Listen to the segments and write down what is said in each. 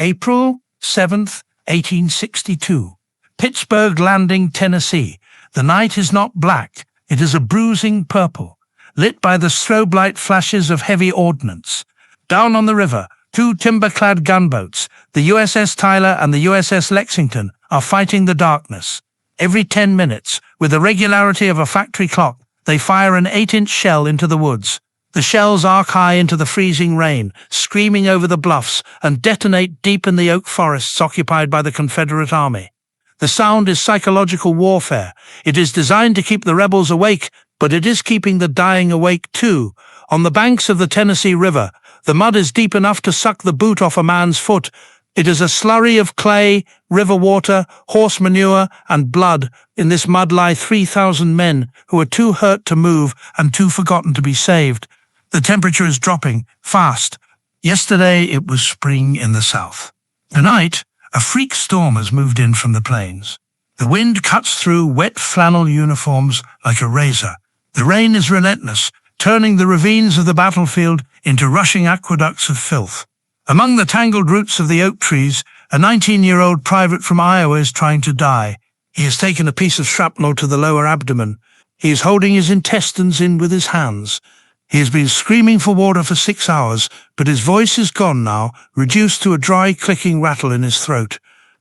April 7th, 1862. Pittsburgh Landing, Tennessee. The night is not black, it is a bruising purple, lit by the strobe light flashes of heavy ordnance. Down on the river, two timber-clad gunboats, the USS Tyler and the USS Lexington, are fighting the darkness. Every 10 minutes, with the regularity of a factory clock, they fire an 8-inch shell into the woods. The shells arc high into the freezing rain, screaming over the bluffs, and detonate deep in the oak forests occupied by the Confederate Army. The sound is psychological warfare. It is designed to keep the rebels awake, but it is keeping the dying awake too. On the banks of the Tennessee River, the mud is deep enough to suck the boot off a man's foot. It is a slurry of clay, river water, horse manure, and blood. In this mud lie 3,000 men who are too hurt to move and too forgotten to be saved. The temperature is dropping, fast. Yesterday it was spring in the south. Tonight, a freak storm has moved in from the plains. The wind cuts through wet flannel uniforms like a razor. The rain is relentless, turning the ravines of the battlefield into rushing aqueducts of filth. Among the tangled roots of the oak trees, a 19-year-old private from Iowa is trying to die. He has taken a piece of shrapnel to the lower abdomen. He is holding his intestines in with his hands. He has been screaming for water for 6 hours, but his voice is gone now, reduced to a dry, clicking rattle in his throat.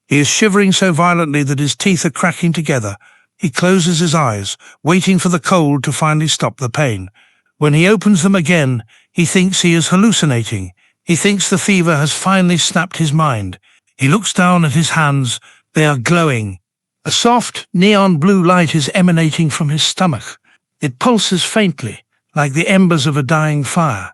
He is shivering so violently that his teeth are cracking together. He closes his eyes, waiting for the cold to finally stop the pain. When he opens them again, he thinks he is hallucinating. He thinks the fever has finally snapped his mind. He looks down at his hands. They are glowing. A soft, neon blue light is emanating from his stomach. It pulses faintly, like the embers of a dying fire.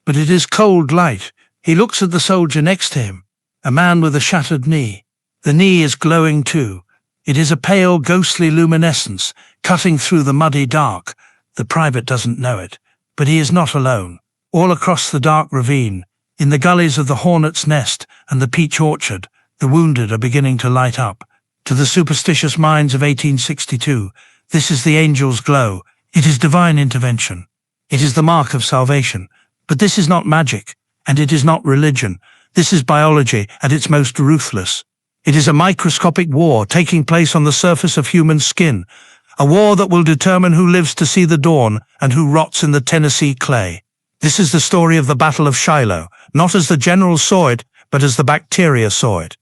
But it is cold light. He looks at the soldier next to him, a man with a shattered knee. The knee is glowing too. It is a pale, ghostly luminescence, cutting through the muddy dark. The private doesn't know it, but he is not alone. All across the dark ravine, in the gullies of the Hornet's Nest and the Peach Orchard, the wounded are beginning to light up. To the superstitious minds of 1862, this is the angel's glow. It is divine intervention. It is the mark of salvation. But this is not magic, and it is not religion. This is biology at its most ruthless. It is a microscopic war taking place on the surface of human skin, a war that will determine who lives to see the dawn and who rots in the Tennessee clay. This is the story of the Battle of Shiloh, not as the generals saw it, but as the bacteria saw it.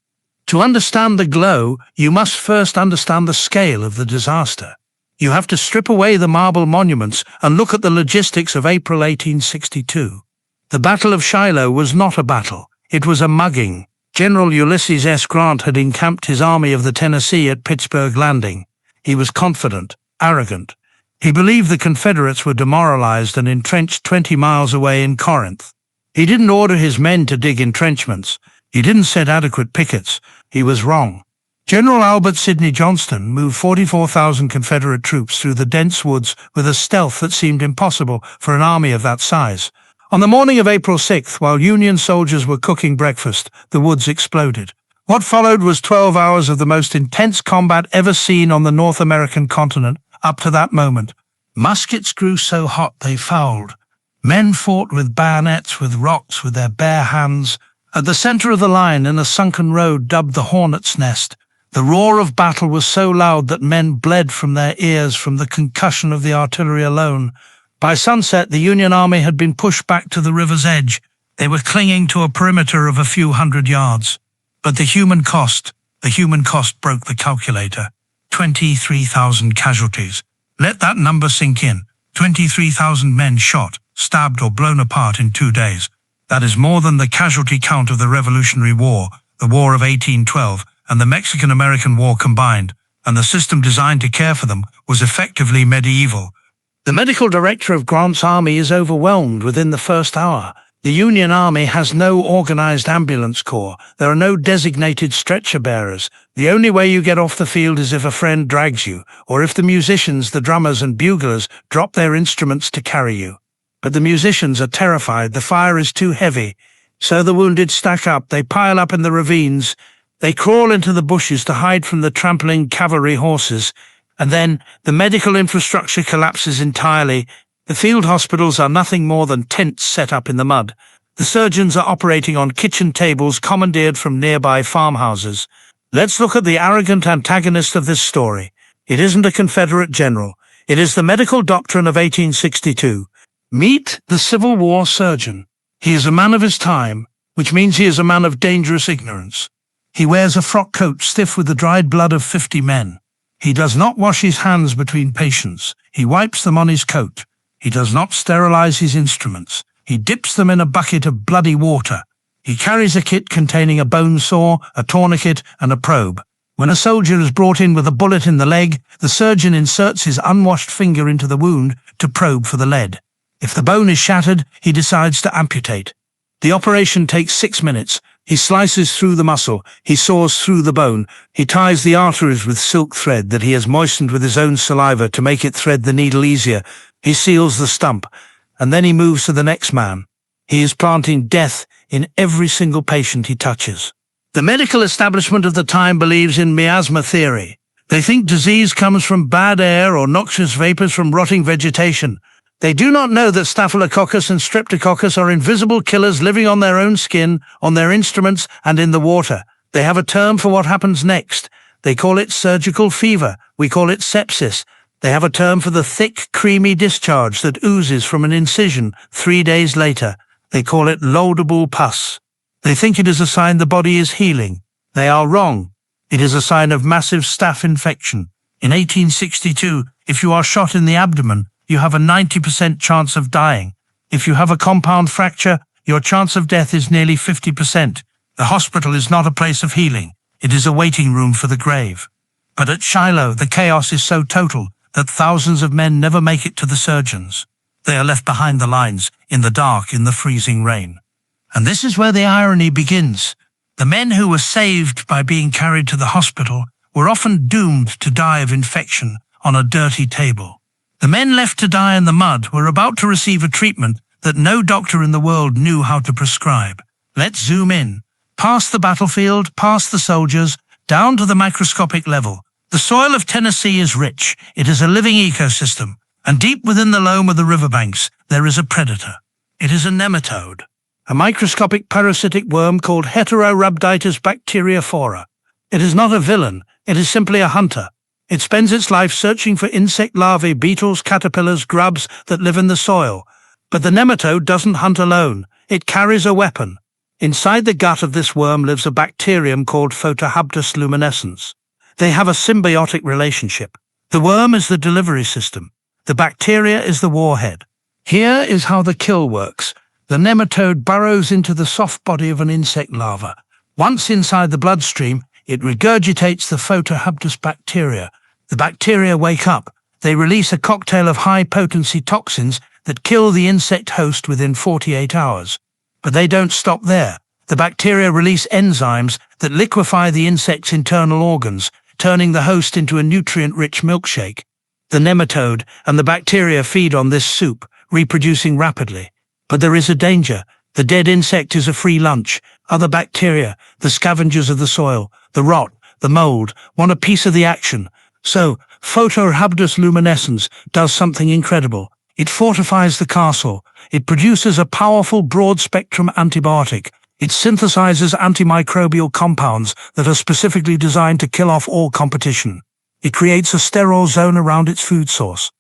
To understand the glow, you must first understand the scale of the disaster. You have to strip away the marble monuments and look at the logistics of April 1862. The Battle of Shiloh was not a battle. It was a mugging. General Ulysses S. Grant had encamped his Army of the Tennessee at Pittsburgh Landing. He was confident, arrogant. He believed the Confederates were demoralized and entrenched 20 miles away in Corinth. He didn't order his men to dig entrenchments. He didn't set adequate pickets. He was wrong. General Albert Sidney Johnston moved 44,000 Confederate troops through the dense woods with a stealth that seemed impossible for an army of that size. On the morning of April 6th, while Union soldiers were cooking breakfast, the woods exploded. What followed was 12 hours of the most intense combat ever seen on the North American continent up to that moment. Muskets grew so hot they fouled. Men fought with bayonets, with rocks, with their bare hands. At the center of the line, in a sunken road dubbed the Hornet's Nest, the roar of battle was so loud that men bled from their ears from the concussion of the artillery alone. By sunset, the Union Army had been pushed back to the river's edge. They were clinging to a perimeter of a few hundred yards. But the human cost broke the calculator. 23,000 casualties. Let that number sink in. 23,000 men shot, stabbed or blown apart in 2 days. That is more than the casualty count of the Revolutionary War, the War of 1812, and the Mexican-American War combined, and the system designed to care for them was effectively medieval. The medical director of Grant's army is overwhelmed within the first hour. The Union Army has no organized ambulance corps. There are no designated stretcher bearers. The only way you get off the field is if a friend drags you, or if the musicians, the drummers and buglers drop their instruments to carry you. But the musicians are terrified. The fire is too heavy. So the wounded stack up. They pile up in the ravines. They crawl into the bushes to hide from the trampling cavalry horses. And then the medical infrastructure collapses entirely. The field hospitals are nothing more than tents set up in the mud. The surgeons are operating on kitchen tables commandeered from nearby farmhouses. Let's look at the arrogant antagonist of this story. It isn't a Confederate general. It is the medical doctrine of 1862. Meet the Civil War surgeon. He is a man of his time, which means he is a man of dangerous ignorance. He wears a frock coat stiff with the dried blood of 50 men. He does not wash his hands between patients. He wipes them on his coat. He does not sterilize his instruments. He dips them in a bucket of bloody water. He carries a kit containing a bone saw, a tourniquet, and a probe. When a soldier is brought in with a bullet in the leg, the surgeon inserts his unwashed finger into the wound to probe for the lead. If the bone is shattered, he decides to amputate. The operation takes 6 minutes. He slices through the muscle. He saws through the bone. He ties the arteries with silk thread that he has moistened with his own saliva to make it thread the needle easier. He seals the stump, and then he moves to the next man. He is planting death in every single patient he touches. The medical establishment of the time believes in miasma theory. They think disease comes from bad air or noxious vapors from rotting vegetation. They do not know that Staphylococcus and Streptococcus are invisible killers living on their own skin, on their instruments, and in the water. They have a term for what happens next. They call it surgical fever. We call it sepsis. They have a term for the thick, creamy discharge that oozes from an incision 3 days later. They call it laudable pus. They think it is a sign the body is healing. They are wrong. It is a sign of massive staph infection. In 1862, if you are shot in the abdomen, you have a 90% chance of dying. If you have a compound fracture, your chance of death is nearly 50%. The hospital is not a place of healing. It is a waiting room for the grave. But at Shiloh, the chaos is so total that thousands of men never make it to the surgeons. They are left behind the lines, in the dark, in the freezing rain. And this is where the irony begins. The men who were saved by being carried to the hospital were often doomed to die of infection on a dirty table. The men left to die in the mud were about to receive a treatment that no doctor in the world knew how to prescribe. Let's zoom in. Past the battlefield, past the soldiers, down to the microscopic level. The soil of Tennessee is rich. It is a living ecosystem. And deep within the loam of the riverbanks, there is a predator. It is a nematode, a microscopic parasitic worm called Heterorhabditis bacteriophora. It is not a villain. It is simply a hunter. It spends its life searching for insect larvae, beetles, caterpillars, grubs that live in the soil. But the nematode doesn't hunt alone. It carries a weapon. Inside the gut of this worm lives a bacterium called Photohabdus luminescens. They have a symbiotic relationship. The worm is the delivery system. The bacteria is the warhead. Here is how the kill works. The nematode burrows into the soft body of an insect larva. Once inside the bloodstream, it regurgitates the Photohabdus bacteria. The bacteria wake up. They release a cocktail of high-potency toxins that kill the insect host within 48 hours. But they don't stop there. The bacteria release enzymes that liquefy the insect's internal organs, turning the host into a nutrient-rich milkshake. The nematode and the bacteria feed on this soup, reproducing rapidly. But there is a danger. The dead insect is a free lunch. Other bacteria, the scavengers of the soil, the rot, the mold, want a piece of the action. So, Photohabdus luminescens does something incredible. It fortifies the castle. It produces a powerful broad-spectrum antibiotic. It synthesizes antimicrobial compounds that are specifically designed to kill off all competition. It creates a sterile zone around its food source.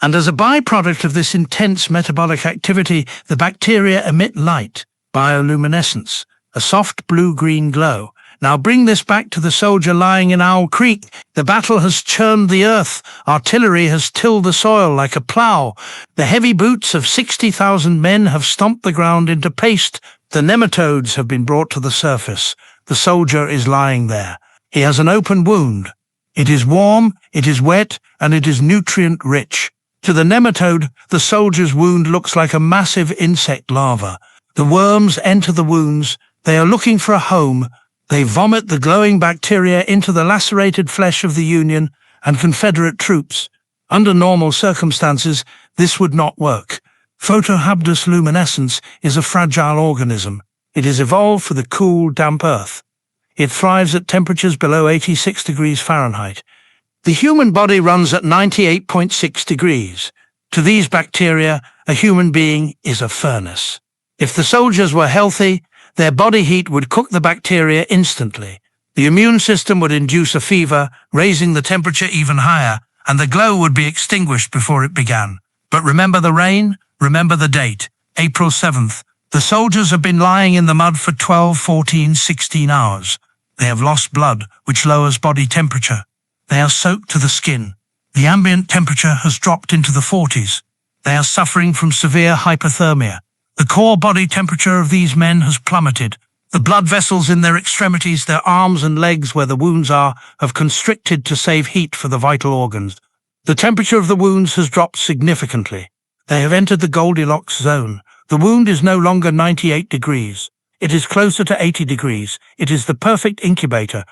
And as a byproduct of this intense metabolic activity, the bacteria emit light, bioluminescence, a soft blue-green glow. Now bring this back to the soldier lying in Owl Creek. The battle has churned the earth. Artillery has tilled the soil like a plough. The heavy boots of 60,000 men have stomped the ground into paste. The nematodes have been brought to the surface. The soldier is lying there. He has an open wound. It is warm, it is wet, and it is nutrient-rich. To the nematode, the soldier's wound looks like a massive insect larva. The worms enter the wounds. They are looking for a home. They vomit the glowing bacteria into the lacerated flesh of the Union and Confederate troops. Under normal circumstances, this would not work. Photohabdus luminescens is a fragile organism. It is evolved for the cool, damp earth. It thrives at temperatures below 86 degrees Fahrenheit. The human body runs at 98.6 degrees. To these bacteria, a human being is a furnace. If the soldiers were healthy, their body heat would cook the bacteria instantly. The immune system would induce a fever, raising the temperature even higher, and the glow would be extinguished before it began. But remember the rain, remember the date, April 7th. The soldiers have been lying in the mud for 12, 14, 16 hours. They have lost blood, which lowers body temperature. They are soaked to the skin. The ambient temperature has dropped into the 40s. They are suffering from severe hypothermia. The core body temperature of these men has plummeted. The blood vessels in their extremities, their arms and legs where the wounds are, have constricted to save heat for the vital organs. The temperature of the wounds has dropped significantly. They have entered the Goldilocks zone. The wound is no longer 98 degrees. It is closer to 80 degrees. It is the perfect incubator.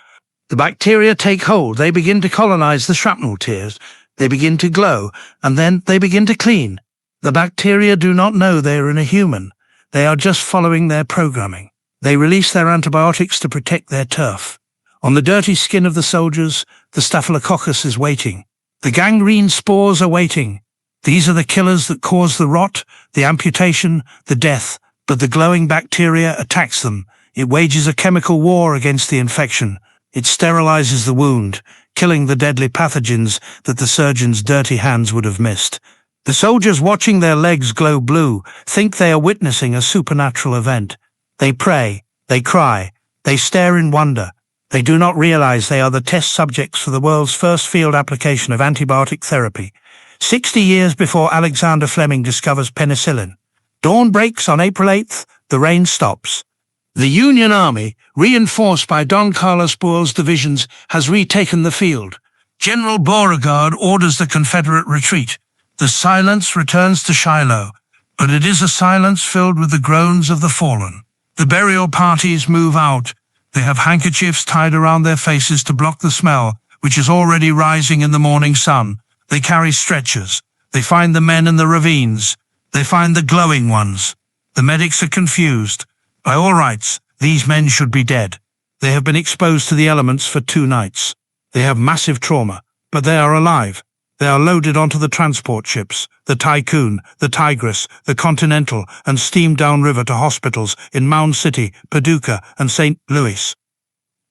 The bacteria take hold. They begin to colonize the shrapnel tears. They begin to glow, and then they begin to clean. The bacteria do not know they are in a human. They are just following their programming. They release their antibiotics to protect their turf. On the dirty skin of the soldiers, the staphylococcus is waiting. The gangrene spores are waiting. These are the killers that cause the rot, the amputation, the death, but the glowing bacteria attacks them. It wages a chemical war against the infection. It sterilizes the wound, killing the deadly pathogens that the surgeon's dirty hands would have missed. The soldiers watching their legs glow blue think they are witnessing a supernatural event. They pray, they cry, they stare in wonder. They do not realize they are the test subjects for the world's first field application of antibiotic therapy. 60 years before Alexander Fleming discovers penicillin. Dawn breaks on April 8th, the rain stops. The Union Army, reinforced by Don Carlos Buell's divisions, has retaken the field. General Beauregard orders the Confederate retreat. The silence returns to Shiloh, but it is a silence filled with the groans of the fallen. The burial parties move out. They have handkerchiefs tied around their faces to block the smell, which is already rising in the morning sun. They carry stretchers. They find the men in the ravines. They find the glowing ones. The medics are confused. By all rights, these men should be dead. They have been exposed to the elements for 2 nights. They have massive trauma, but they are alive. They are loaded onto the transport ships, the Tycoon, the Tigris, the Continental, and steamed downriver to hospitals in Mound City, Paducah, and St. Louis.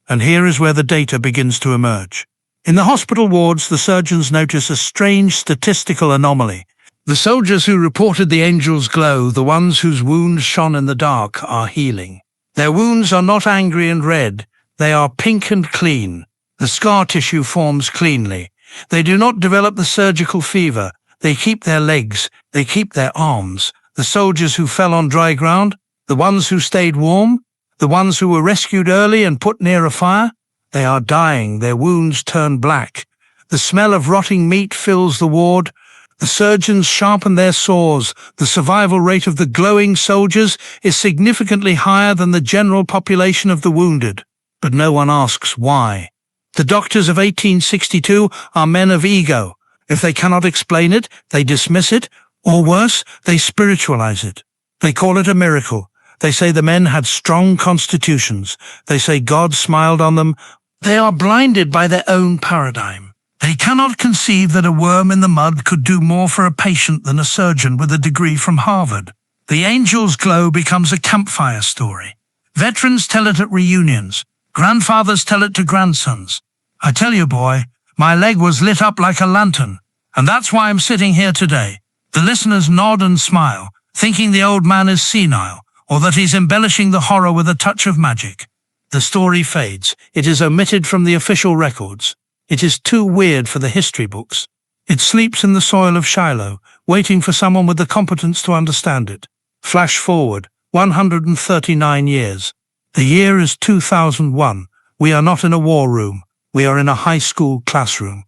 And here is where the data begins to emerge. In the hospital wards, the surgeons notice a strange statistical anomaly. The soldiers who reported the angel's glow, the ones whose wounds shone in the dark, are healing. Their wounds are not angry and red. They are pink and clean. The scar tissue forms cleanly. They do not develop the surgical fever. They keep their legs. They keep their arms. The soldiers who fell on dry ground, the ones who stayed warm, the ones who were rescued early and put near a fire, they are dying. Their wounds turn black. The smell of rotting meat fills the ward. The surgeons sharpen their saws. The survival rate of the glowing soldiers is significantly higher than the general population of the wounded. But no one asks why. The doctors of 1862 are men of ego. If they cannot explain it, they dismiss it, or worse, they spiritualize it. They call it a miracle. They say the men had strong constitutions. They say God smiled on them. They are blinded by their own paradigm. They cannot conceive that a worm in the mud could do more for a patient than a surgeon with a degree from Harvard. The angel's glow becomes a campfire story. Veterans tell it at reunions. Grandfathers tell it to grandsons. I tell you, boy, my leg was lit up like a lantern, and that's why I'm sitting here today. The listeners nod and smile, thinking the old man is senile, or that he's embellishing the horror with a touch of magic. The story fades. It is omitted from the official records. It is too weird for the history books. It sleeps in the soil of Shiloh, waiting for someone with the competence to understand it. Flash forward, 139 years. The year is 2001. We are not in a war room. We are in a high school classroom.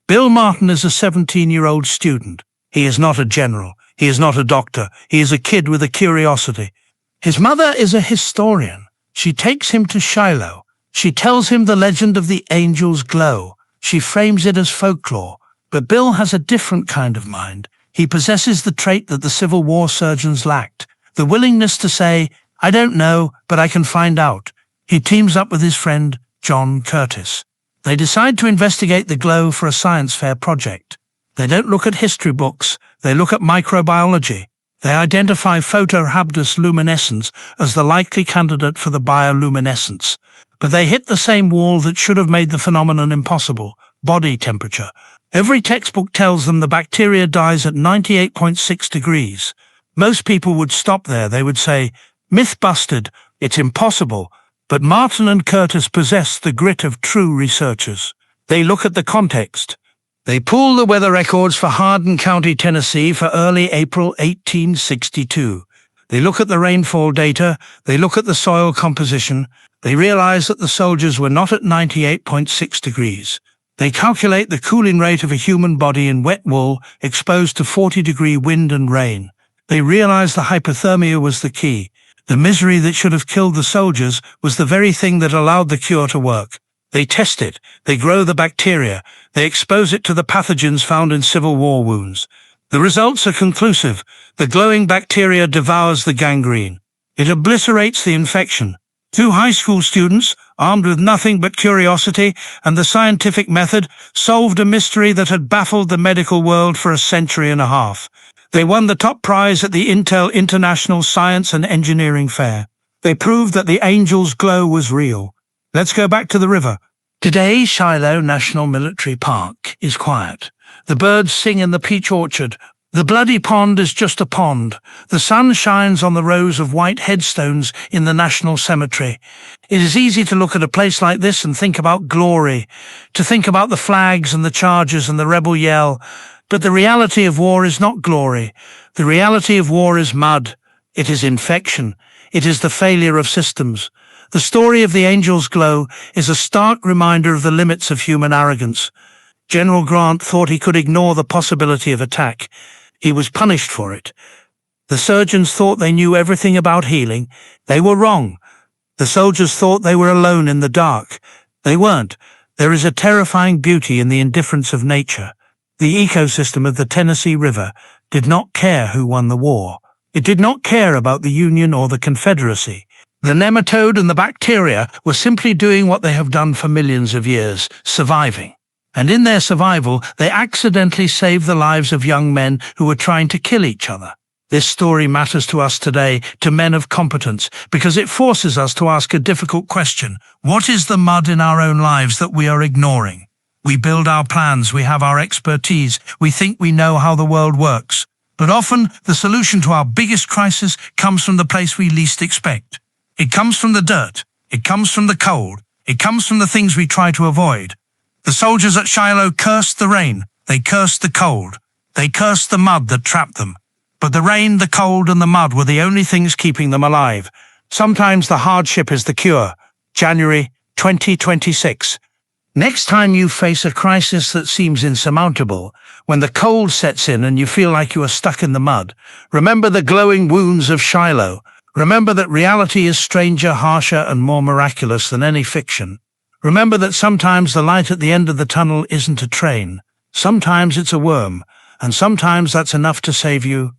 Bill Martin is a 17-year-old student. He is not a general. He is not a doctor. He is a kid with a curiosity. His mother is a historian. She takes him to Shiloh. She tells him the legend of the angel's glow. She frames it as folklore. But Bill has a different kind of mind. He possesses the trait that the Civil War surgeons lacked, the willingness to say, I don't know, but I can find out. He teams up with his friend, John Curtis. They decide to investigate the glow for a science fair project. They don't look at history books. They look at microbiology. They identify photohabdus as the likely candidate for the bioluminescence. But they hit the same wall that should have made the phenomenon impossible: body temperature. Every textbook tells them the bacteria dies at 98.6 degrees. Most people would stop there. They would say, myth busted, it's impossible. But Martin and Curtis possess the grit of true researchers. They look at the context. They pull the weather records for Hardin County, Tennessee for early April 1862. They look at the rainfall data. They look at the soil composition. They realize that the soldiers were not at 98.6 degrees. They calculate the cooling rate of a human body in wet wool exposed to 40-degree wind and rain. They realize the hypothermia was the key. The misery that should have killed the soldiers was the very thing that allowed the cure to work. They test it. They grow the bacteria. They expose it to the pathogens found in Civil War wounds. The results are conclusive. The glowing bacteria devours the gangrene. It obliterates the infection. Two high school students, armed with nothing but curiosity and the scientific method, solved a mystery that had baffled the medical world for a century and a half. They won the top prize at the Intel International Science and Engineering Fair. They proved that the angel's glow was real. Let's go back to the river. Today, Shiloh National Military Park is quiet. The birds sing in the peach orchard. The bloody pond is just a pond. The sun shines on the rows of white headstones in the National Cemetery. It is easy to look at a place like this and think about glory, to think about the flags and the charges and the rebel yell. But the reality of war is not glory. The reality of war is mud. It is infection. It is the failure of systems. The story of the angel's glow is a stark reminder of the limits of human arrogance. General Grant thought he could ignore the possibility of attack. He was punished for it. The surgeons thought they knew everything about healing. They were wrong. The soldiers thought they were alone in the dark. They weren't. There is a terrifying beauty in the indifference of nature. The ecosystem of the Tennessee River did not care who won the war. It did not care about the Union or the Confederacy. The nematode and the bacteria were simply doing what they have done for millions of years, surviving. And in their survival, they accidentally saved the lives of young men who were trying to kill each other. This story matters to us today, to men of competence, because it forces us to ask a difficult question. What is the mud in our own lives that we are ignoring? We build our plans, we have our expertise, we think we know how the world works. But often, the solution to our biggest crisis comes from the place we least expect. It comes from the dirt. It comes from the cold. It comes from the things we try to avoid. The soldiers at Shiloh cursed the rain. They cursed the cold. They cursed the mud that trapped them. But the rain, the cold, and the mud were the only things keeping them alive. Sometimes the hardship is the cure. January 2026. Next time you face a crisis that seems insurmountable, when the cold sets in and you feel like you are stuck in the mud, remember the glowing wounds of Shiloh. Remember that reality is stranger, harsher, and more miraculous than any fiction. Remember that sometimes the light at the end of the tunnel isn't a train. Sometimes it's a worm, and sometimes that's enough to save you